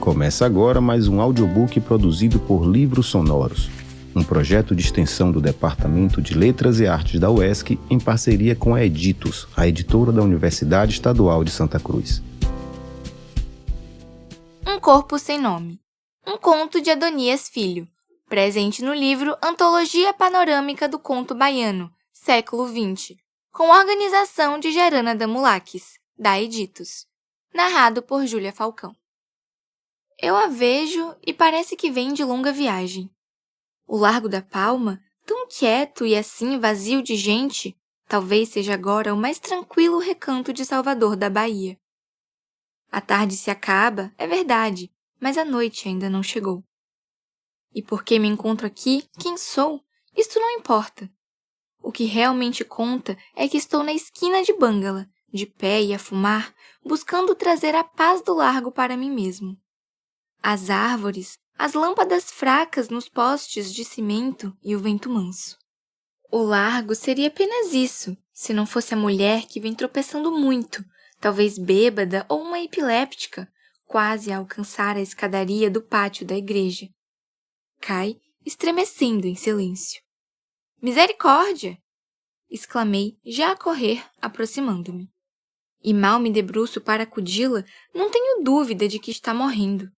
Começa agora mais um audiobook produzido por Livros Sonoros, um projeto de extensão do Departamento de Letras e Artes da UESC em parceria com a Editus, a editora da Universidade Estadual de Santa Cruz. Um Corpo Sem Nome. Um conto de Adonias Filho, presente no livro Antologia Panorâmica do Conto Baiano, século XX, com organização de Gerana Damulakis, da Editus, narrado por Júlia Falcão. Eu a vejo e parece que vem de longa viagem. O Largo da Palma, tão quieto e assim vazio de gente, talvez seja agora o mais tranquilo recanto de Salvador da Bahia. A tarde se acaba, é verdade, mas a noite ainda não chegou. E porque me encontro aqui, quem sou? Isto não importa. O que realmente conta é que estou na esquina de Bangala, de pé e a fumar, buscando trazer a paz do largo para mim mesmo. As árvores, as lâmpadas fracas nos postes de cimento e o vento manso. O largo seria apenas isso, se não fosse a mulher que vem tropeçando muito, talvez bêbada ou uma epiléptica, quase a alcançar a escadaria do pátio da igreja. Cai, estremecendo em silêncio. Misericórdia! Exclamei, já a correr, aproximando-me. E mal me debruço para acudi-la, não tenho dúvida de que está morrendo.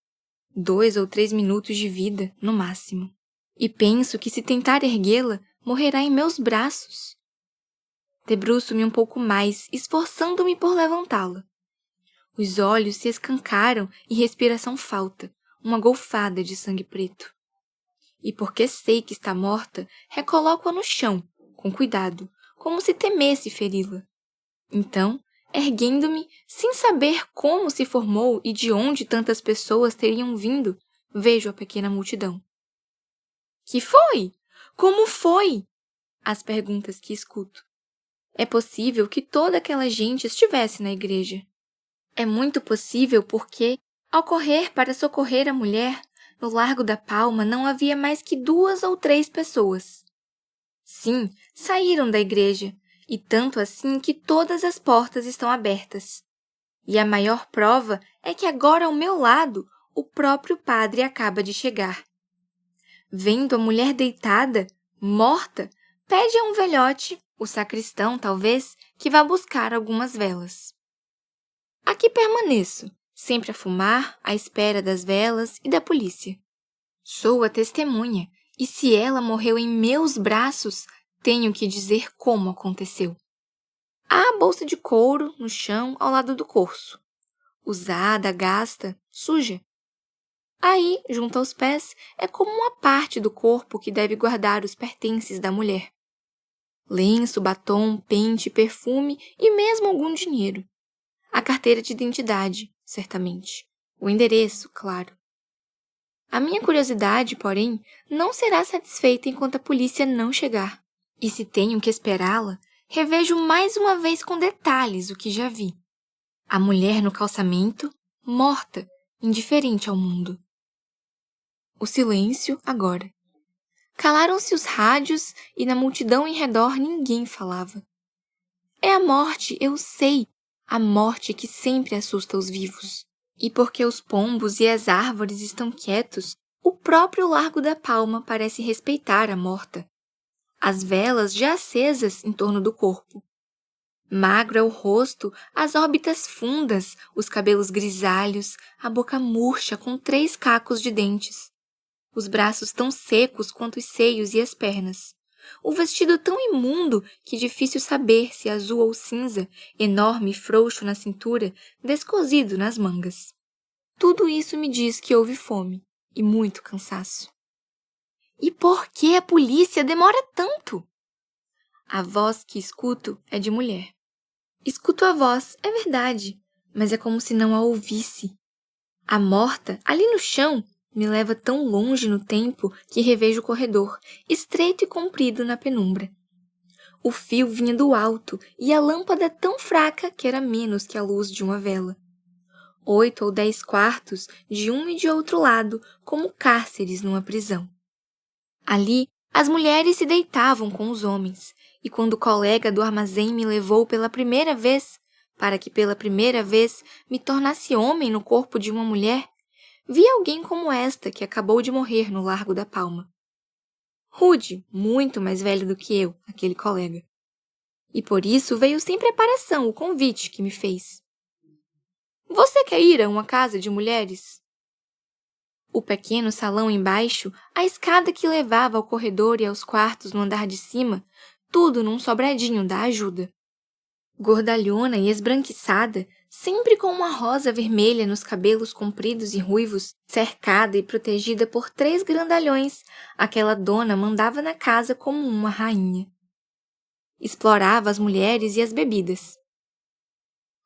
2 ou 3 minutos de vida, no máximo. E penso que se tentar erguê-la, morrerá em meus braços. Debruço-me um pouco mais, esforçando-me por levantá-la. Os olhos se escancaram e respiração falta, uma golfada de sangue preto. E porque sei que está morta, recoloco-a no chão, com cuidado, como se temesse feri-la. Então, erguendo-me, sem saber como se formou e de onde tantas pessoas teriam vindo, vejo a pequena multidão. Que foi? Como foi? As perguntas que escuto. É possível que toda aquela gente estivesse na igreja. É muito possível porque, ao correr para socorrer a mulher, no Largo da Palma não havia mais que 2 ou 3 pessoas. Sim, saíram da igreja, e tanto assim que todas as portas estão abertas. E a maior prova é que agora ao meu lado, o próprio padre acaba de chegar. Vendo a mulher deitada, morta, pede a um velhote, o sacristão talvez, que vá buscar algumas velas. Aqui permaneço, sempre a fumar, à espera das velas e da polícia. Sou a testemunha, e se ela morreu em meus braços, tenho que dizer como aconteceu. Há a bolsa de couro no chão ao lado do corso. Usada, gasta, suja. Aí, junto aos pés, é como uma parte do corpo que deve guardar os pertences da mulher. Lenço, batom, pente, perfume e mesmo algum dinheiro. A carteira de identidade, certamente. O endereço, claro. A minha curiosidade, porém, não será satisfeita enquanto a polícia não chegar. E se tenho que esperá-la, revejo mais uma vez com detalhes o que já vi. A mulher no calçamento, morta, indiferente ao mundo. O silêncio agora. Calaram-se os rádios e na multidão em redor ninguém falava. É a morte, eu sei, a morte que sempre assusta os vivos. E porque os pombos e as árvores estão quietos, o próprio Largo da Palma parece respeitar a morta. As velas já acesas em torno do corpo. Magro é o rosto, as órbitas fundas, os cabelos grisalhos, a boca murcha com 3 cacos de dentes. Os braços tão secos quanto os seios e as pernas. O vestido tão imundo que difícil saber se azul ou cinza, enorme e frouxo na cintura, descosido nas mangas. Tudo isso me diz que houve fome e muito cansaço. E por que a polícia demora tanto? A voz que escuto é de mulher. Escuto a voz, é verdade, mas é como se não a ouvisse. A morta, ali no chão, me leva tão longe no tempo que revejo o corredor, estreito e comprido na penumbra. O fio vinha do alto e a lâmpada tão fraca que era menos que a luz de uma vela. 8 ou 10 quartos de um e de outro lado, como cárceres numa prisão. Ali, as mulheres se deitavam com os homens, e quando o colega do armazém me levou pela primeira vez, para que pela primeira vez me tornasse homem no corpo de uma mulher, vi alguém como esta que acabou de morrer no Largo da Palma. Rude, muito mais velho do que eu, aquele colega. E por isso veio sem preparação o convite que me fez. Você quer ir a uma casa de mulheres? O pequeno salão embaixo, a escada que levava ao corredor e aos quartos no andar de cima, tudo num sobradinho da ajuda. Gordalhona e esbranquiçada, sempre com uma rosa vermelha nos cabelos compridos e ruivos, cercada e protegida por 3 grandalhões, aquela dona mandava na casa como uma rainha. Explorava as mulheres e as bebidas.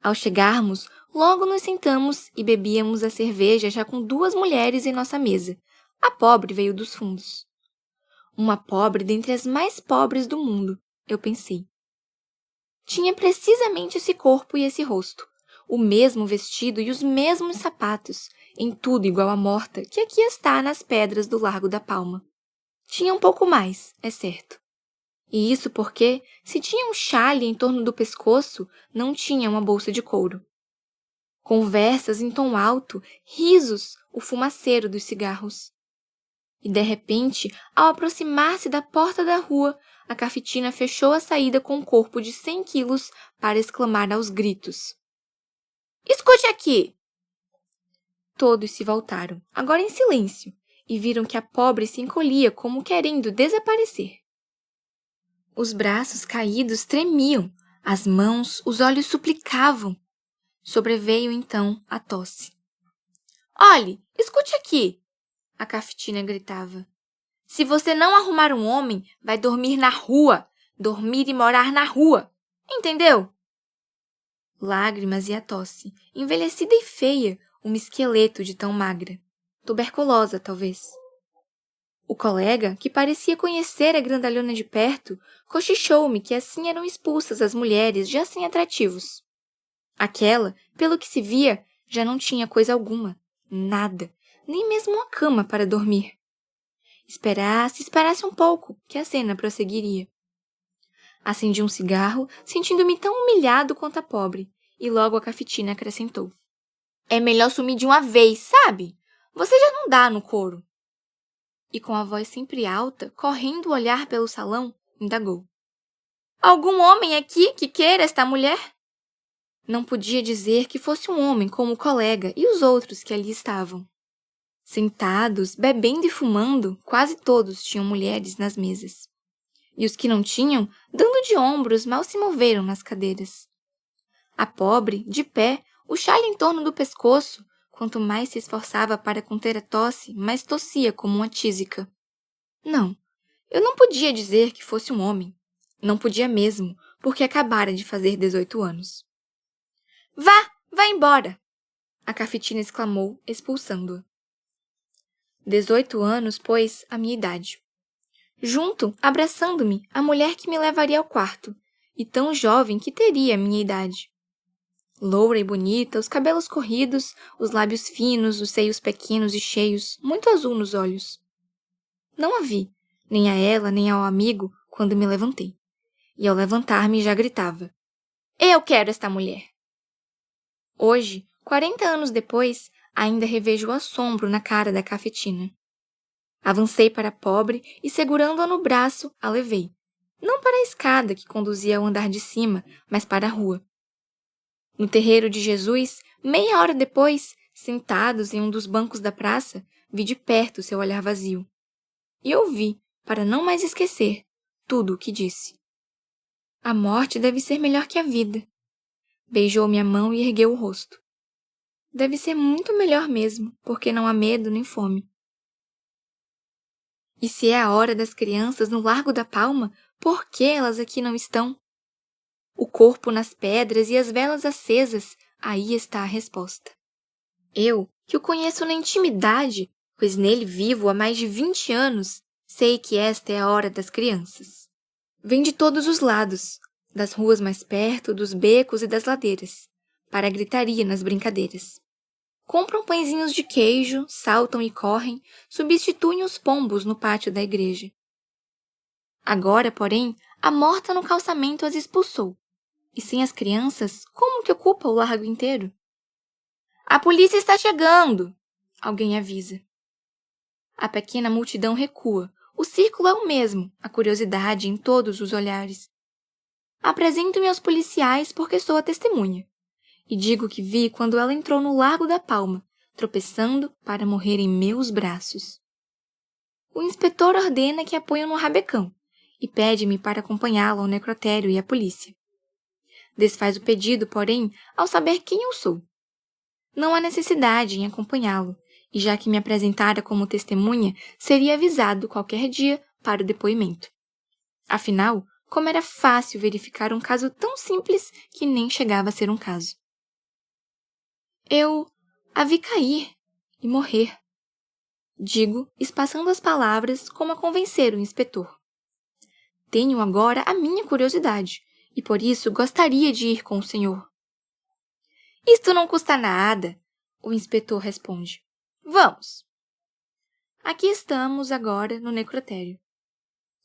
Ao chegarmos, logo nos sentamos e bebíamos a cerveja já com 2 mulheres em nossa mesa. A pobre veio dos fundos. Uma pobre dentre as mais pobres do mundo, eu pensei. Tinha precisamente esse corpo e esse rosto, o mesmo vestido e os mesmos sapatos, em tudo igual à morta que aqui está nas pedras do Largo da Palma. Tinha um pouco mais, é certo. E isso porque, se tinha um chale em torno do pescoço, não tinha uma bolsa de couro. Conversas em tom alto, risos, o fumaceiro dos cigarros. E, de repente, ao aproximar-se da porta da rua, a cafetina fechou a saída com um corpo de 100 quilos para exclamar aos gritos. Escute aqui! Todos se voltaram, agora em silêncio, e viram que a pobre se encolhia como querendo desaparecer. Os braços caídos tremiam, as mãos, os olhos suplicavam. Sobreveio então a tosse. Olhe, escute aqui! A cafetina gritava. Se você não arrumar um homem, vai dormir na rua, dormir e morar na rua. Entendeu? Lágrimas e a tosse, envelhecida e feia, um esqueleto de tão magra. Tuberculosa, talvez. O colega, que parecia conhecer a grandalhona de perto, cochichou-me que assim eram expulsas as mulheres já sem atrativos. Aquela, pelo que se via, já não tinha coisa alguma, nada, nem mesmo uma cama para dormir. Esperasse um pouco, que a cena prosseguiria. Acendi um cigarro, sentindo-me tão humilhado quanto a pobre, e logo a cafetina acrescentou. É melhor sumir de uma vez, sabe? Você já não dá no couro. E com a voz sempre alta, correndo o olhar pelo salão, indagou. Algum homem aqui que queira esta mulher? Não podia dizer que fosse um homem como o colega e os outros que ali estavam. Sentados, bebendo e fumando, quase todos tinham mulheres nas mesas. E os que não tinham, dando de ombros, mal se moveram nas cadeiras. A pobre, de pé, o chale em torno do pescoço, quanto mais se esforçava para conter a tosse, mais tossia como uma tísica. Não, eu não podia dizer que fosse um homem. Não podia mesmo, porque acabara de fazer 18 anos. Vá embora! A cafetina exclamou, expulsando-a. 18 anos, pois, a minha idade. Junto, abraçando-me, a mulher que me levaria ao quarto, e tão jovem que teria a minha idade. Loura e bonita, os cabelos corridos, os lábios finos, os seios pequenos e cheios, muito azul nos olhos. Não a vi, nem a ela, nem ao amigo, quando me levantei. E ao levantar-me já gritava. Eu quero esta mulher! Hoje, 40 anos depois, ainda revejo o assombro na cara da cafetina. Avancei para a pobre e, segurando-a no braço, a levei. Não para a escada que conduzia ao andar de cima, mas para a rua. No terreiro de Jesus, meia hora depois, sentados em um dos bancos da praça, vi de perto seu olhar vazio. E ouvi, para não mais esquecer, tudo o que disse. A morte deve ser melhor que a vida. Beijou minha mão e ergueu o rosto. Deve ser muito melhor mesmo, porque não há medo nem fome. E se é a hora das crianças no Largo da Palma, por que elas aqui não estão? O corpo nas pedras e as velas acesas, aí está a resposta. Eu, que o conheço na intimidade, pois nele vivo há mais de 20 anos, sei que esta é a hora das crianças. Vem de todos os lados, das ruas mais perto, dos becos e das ladeiras, para a gritaria nas brincadeiras. Compram pãezinhos de queijo, saltam e correm, substituem os pombos no pátio da igreja. Agora, porém, a morta no calçamento as expulsou. E sem as crianças, como que ocupa o largo inteiro? A polícia está chegando! alguém avisa. A pequena multidão recua. O círculo é o mesmo, a curiosidade em todos os olhares. Apresento-me aos policiais porque sou a testemunha. E digo que vi quando ela entrou no Largo da Palma, tropeçando para morrer em meus braços. O inspetor ordena que a ponham no rabecão e pede-me para acompanhá-lo ao necrotério e à polícia. Desfaz o pedido, porém, ao saber quem eu sou. Não há necessidade em acompanhá-lo, e já que me apresentara como testemunha, seria avisado qualquer dia para o depoimento. Afinal, como era fácil verificar um caso tão simples que nem chegava a ser um caso. Eu a vi cair e morrer. Digo, espaçando as palavras como a convencer o inspetor. Tenho agora a minha curiosidade, e por isso gostaria de ir com o senhor. Isto não custa nada, o inspetor responde. Vamos! Aqui estamos agora no necrotério.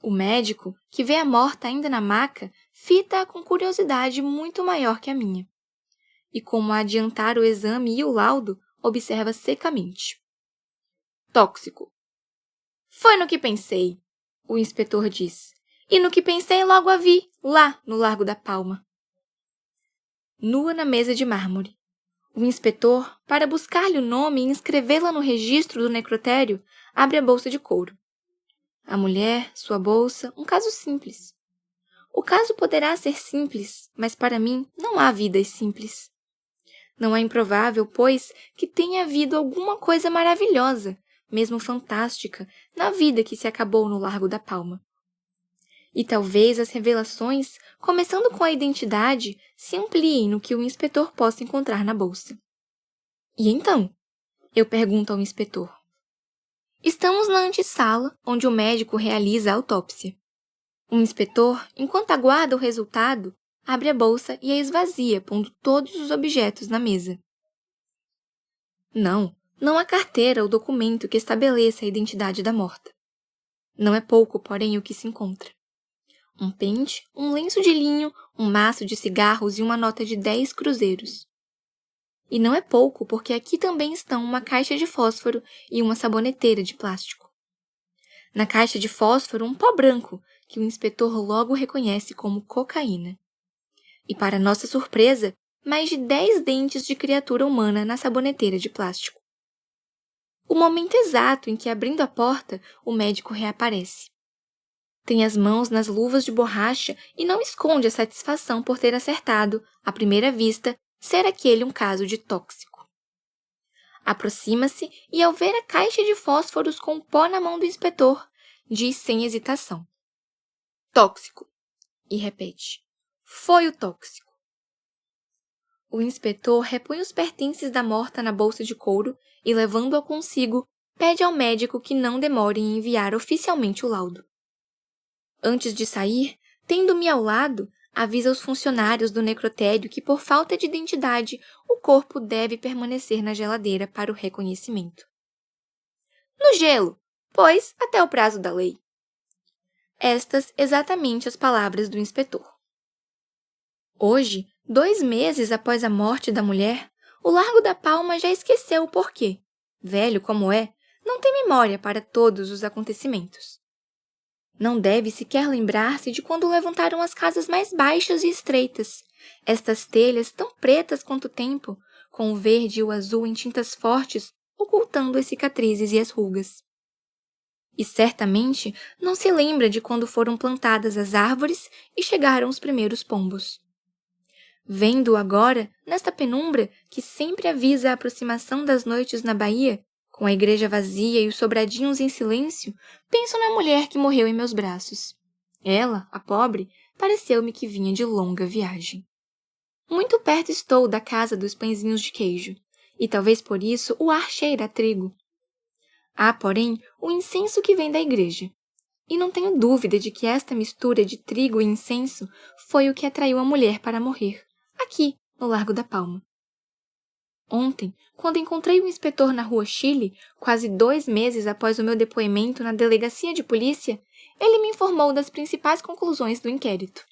O médico, que vê a morta ainda na maca, fita-a com curiosidade muito maior que a minha. E como a adiantar o exame e o laudo, observa secamente. Tóxico. Foi no que pensei, o inspetor diz. E no que pensei logo a vi, lá no Largo da Palma. Nua na mesa de mármore. O inspetor, para buscar-lhe o nome e inscrevê-la no registro do necrotério, abre a bolsa de couro. A mulher, sua bolsa, um caso simples. O caso poderá ser simples, mas para mim não há vidas simples. Não é improvável, pois, que tenha havido alguma coisa maravilhosa, mesmo fantástica, na vida que se acabou no Largo da Palma. E talvez as revelações, começando com a identidade, se ampliem no que o inspetor possa encontrar na bolsa. E então? Eu pergunto ao inspetor. Estamos na antessala, onde o médico realiza a autópsia. O inspetor, enquanto aguarda o resultado, abre a bolsa e a esvazia, pondo todos os objetos na mesa. Não há carteira ou documento que estabeleça a identidade da morta. Não é pouco, porém, o que se encontra. Um pente, um lenço de linho, um maço de cigarros e uma nota de 10 cruzeiros. E não é pouco, porque aqui também estão uma caixa de fósforo e uma saboneteira de plástico. Na caixa de fósforo, um pó branco, que o inspetor logo reconhece como cocaína. E, para nossa surpresa, mais de 10 dentes de criatura humana na saboneteira de plástico. O momento exato em que, abrindo a porta, o médico reaparece. Tem as mãos nas luvas de borracha e não esconde a satisfação por ter acertado, à primeira vista, ser aquele um caso de tóxico. Aproxima-se e, ao ver a caixa de fósforos com o pó na mão do inspetor, diz sem hesitação. Tóxico. E repete. Foi o tóxico. O inspetor repõe os pertences da morta na bolsa de couro e, levando-a consigo, pede ao médico que não demore em enviar oficialmente o laudo. Antes de sair, tendo-me ao lado, avisa aos funcionários do necrotério que, por falta de identidade, o corpo deve permanecer na geladeira para o reconhecimento. No gelo, pois até o prazo da lei. Estas exatamente as palavras do inspetor. Hoje, 2 meses após a morte da mulher, o Largo da Palma já esqueceu o porquê. Velho como é, não tem memória para todos os acontecimentos. Não deve sequer lembrar-se de quando levantaram as casas mais baixas e estreitas, estas telhas tão pretas quanto o tempo, com o verde e o azul em tintas fortes, ocultando as cicatrizes e as rugas. E certamente não se lembra de quando foram plantadas as árvores e chegaram os primeiros pombos. Vendo-o agora, nesta penumbra que sempre avisa a aproximação das noites na Bahia, com a igreja vazia e os sobradinhos em silêncio, penso na mulher que morreu em meus braços. Ela, a pobre, pareceu-me que vinha de longa viagem. Muito perto estou da casa dos pãezinhos de queijo, e talvez por isso o ar cheira a trigo. Há, porém, o incenso que vem da igreja. E não tenho dúvida de que esta mistura de trigo e incenso foi o que atraiu a mulher para morrer, aqui, no Largo da Palma. Ontem, quando encontrei o inspetor na Rua Chile, quase 2 meses após o meu depoimento na delegacia de polícia, ele me informou das principais conclusões do inquérito.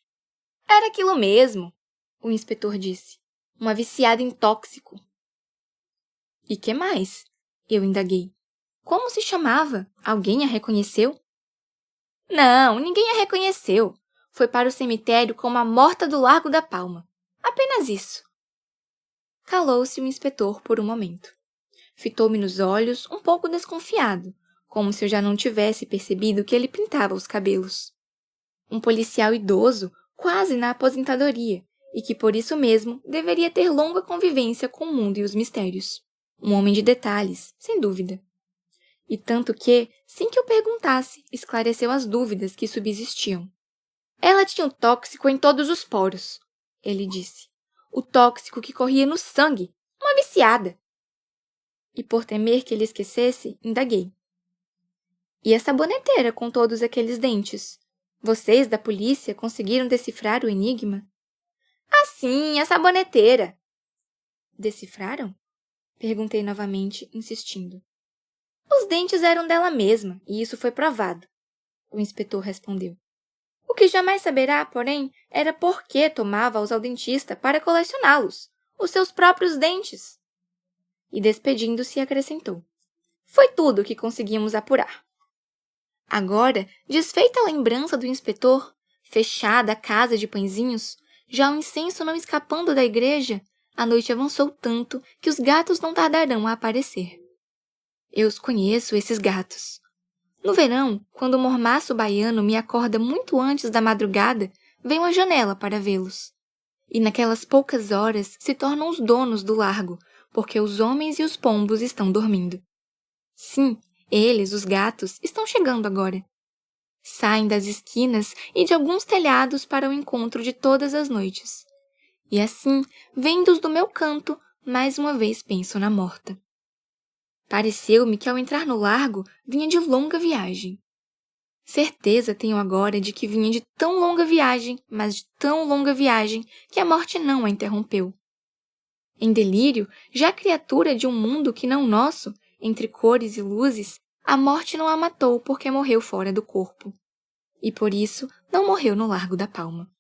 Era aquilo mesmo, o inspetor disse. Uma viciada em tóxico. E que mais? Eu indaguei. Como se chamava? Alguém a reconheceu? Não, ninguém a reconheceu. Foi para o cemitério como a morta do Largo da Palma. Apenas isso. Calou-se o inspetor por um momento. Fitou-me nos olhos, um pouco desconfiado, como se eu já não tivesse percebido que ele pintava os cabelos. Um policial idoso, quase na aposentadoria, e que por isso mesmo deveria ter longa convivência com o mundo e os mistérios. Um homem de detalhes, sem dúvida. E tanto que, sem que eu perguntasse, esclareceu as dúvidas que subsistiam. Ela tinha o tóxico em todos os poros, ele disse. O tóxico que corria no sangue, uma viciada. E por temer que ele esquecesse, indaguei. E a saboneteira com todos aqueles dentes? Vocês, da polícia, conseguiram decifrar o enigma? Ah, sim, a saboneteira. Decifraram? Perguntei novamente, insistindo. Os dentes eram dela mesma, e isso foi provado. O inspetor respondeu. O que jamais saberá, porém, era por que tomava-os ao dentista para colecioná-los, os seus próprios dentes. E despedindo-se acrescentou. Foi tudo o que conseguimos apurar. Agora, desfeita a lembrança do inspetor, fechada a casa de pãezinhos, já o incenso não escapando da igreja, a noite avançou tanto que os gatos não tardarão a aparecer. Eu os conheço, esses gatos. No verão, quando o mormaço baiano me acorda muito antes da madrugada, venho à janela para vê-los. E naquelas poucas horas se tornam os donos do largo, porque os homens e os pombos estão dormindo. Sim, eles, os gatos, estão chegando agora. Saem das esquinas e de alguns telhados para o encontro de todas as noites. E assim, vendos do meu canto, mais uma vez penso na morta. Pareceu-me que ao entrar no largo, vinha de longa viagem. Certeza tenho agora de que vinha de tão longa viagem, mas de tão longa viagem, que a morte não a interrompeu. Em delírio, já criatura de um mundo que não nosso, entre cores e luzes, a morte não a matou porque morreu fora do corpo. E por isso não morreu no Largo da Palma.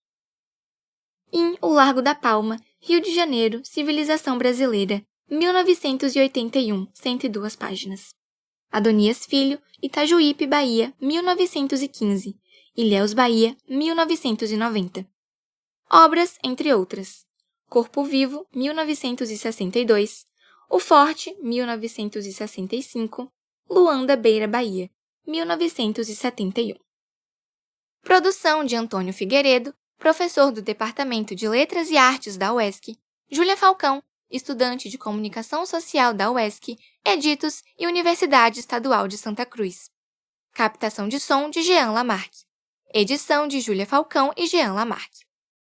O Largo da Palma, Rio de Janeiro, Civilização Brasileira, 1981, 102 páginas. Adonias Filho, Itajuípe, Bahia, 1915. Ilhéus, Bahia, 1990. Obras, entre outras. Corpo Vivo, 1962. O Forte, 1965. Luanda, Beira, Bahia, 1971. Produção de Antônio Figueiredo, professor do Departamento de Letras e Artes da UESC, Júlia Falcão, estudante de Comunicação Social da UESC, Editos e Universidade Estadual de Santa Cruz. Captação de som de Jean Lamarck. Edição de Júlia Falcão e Jean Lamarck.